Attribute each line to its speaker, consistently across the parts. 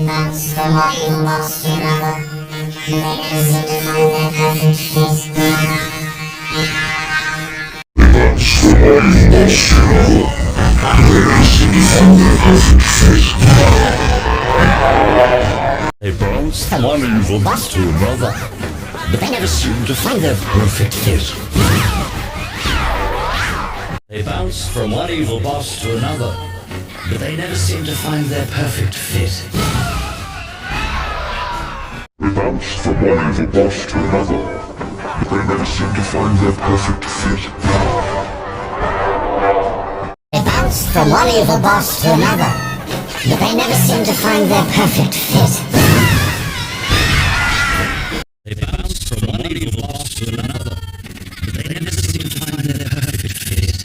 Speaker 1: That's the one you lost another. They never seem to find their perfect fit. That's the one you lost another. They never seem to find their perfect fit.
Speaker 2: They bounce from one evil boss to another, but they never seem to find their perfect fit. They bounce from one evil boss to another, but they never seem to find their perfect fit.
Speaker 3: They bounce from one evil boss to another, but they never seem to find their perfect fit.
Speaker 1: They bounce from one evil boss to another, but they never seem to find their perfect fit.
Speaker 2: They bounce from one evil boss to another, but they never seem to find their perfect fit.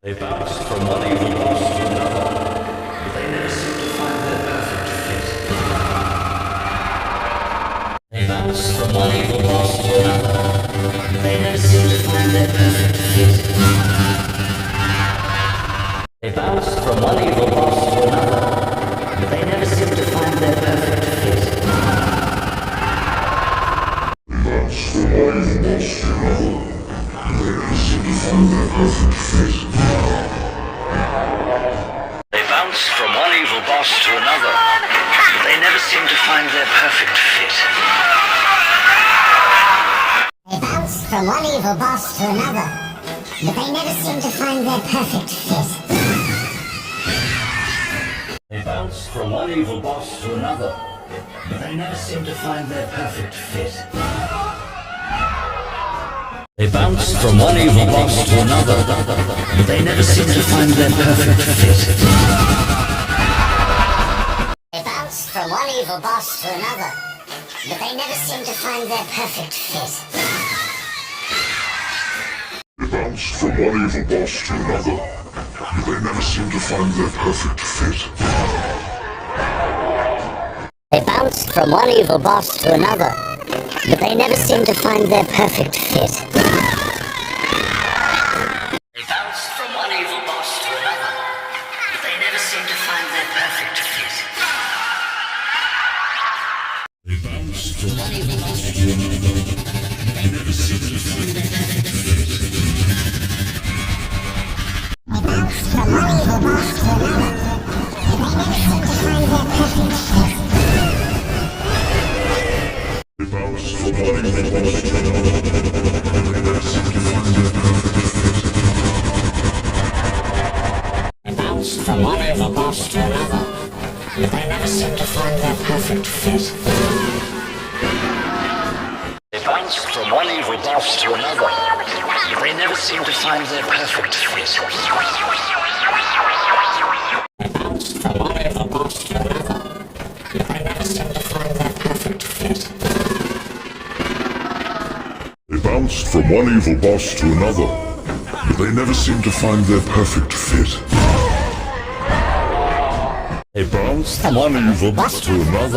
Speaker 2: They bounce from one evil boss to another, but they never seem to find their perfect fit. They bounce from one evil boss to another, but they never seem to find their perfect fit. They bounce from one evil boss to another, but they never seem to find their perfect fit.
Speaker 3: That's the one you lost another. They never seem to find their perfect fit.
Speaker 2: They bounce from one evil boss to another, but they never seem to find their perfect fit.
Speaker 1: They bounce from one evil boss to another, but they never seem to find their perfect fit.
Speaker 2: They bounce from one evil boss to another, but they never seem to find their perfect fit. They bounce from one evil boss to another, but they never seem to find their perfect fit.
Speaker 1: They bounce from one evil boss to another, but they never seem to find their perfect fit.
Speaker 3: They bounce from one evil boss to another, but they never seem to find their perfect fit.
Speaker 1: They bounce from one evil boss to another, but they never seem to find their perfect fit.
Speaker 2: They bounce from one evil boss to another, but they never seem to find their perfect fit. They bounce from one evil boss to another, but they never seem to find their perfect fit.
Speaker 1: They bounce from one evil boss to another, but they never seem to find their perfect fit.
Speaker 3: They bounce from one evil boss to another, but they never seem to find their perfect fit.
Speaker 1: They bounce from one evil boss to another, but they never seem to find their perfect fit.
Speaker 2: They bounce from one evil boss to another, but they never seem to find their perfect fit.
Speaker 1: They bounce from one evil boss to another, but they never seem to find their perfect fit.
Speaker 3: They bounce from one evil boss to another,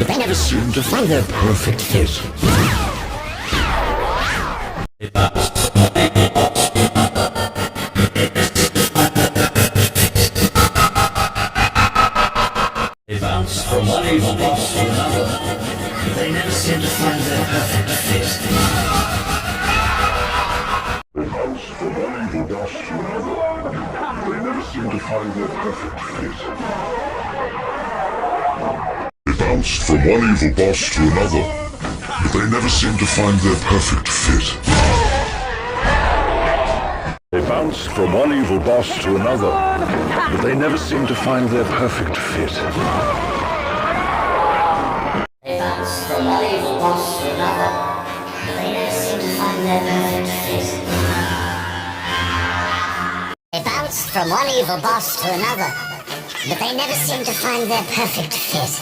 Speaker 3: but they never seem to find their perfect fit.
Speaker 2: They bounce from one evil boss to another, but they never seem to find their perfect fit. They bounce from one evil boss to another, but they never seem to find their perfect fit. They bounce from one evil boss to another, but they never seem to find their perfect fit.
Speaker 3: They bounce from one evil boss to another, but they never seem to find their perfect fit. They bounce from one evil boss to another, but they never seem to find their perfect fit. They bounce from one evil boss to another, but they never seem to find their perfect fit.
Speaker 1: They bounce from one evil boss to another, but they never seem to find their perfect fit. They bounce from one evil boss to another, but they never seem to find their perfect fit.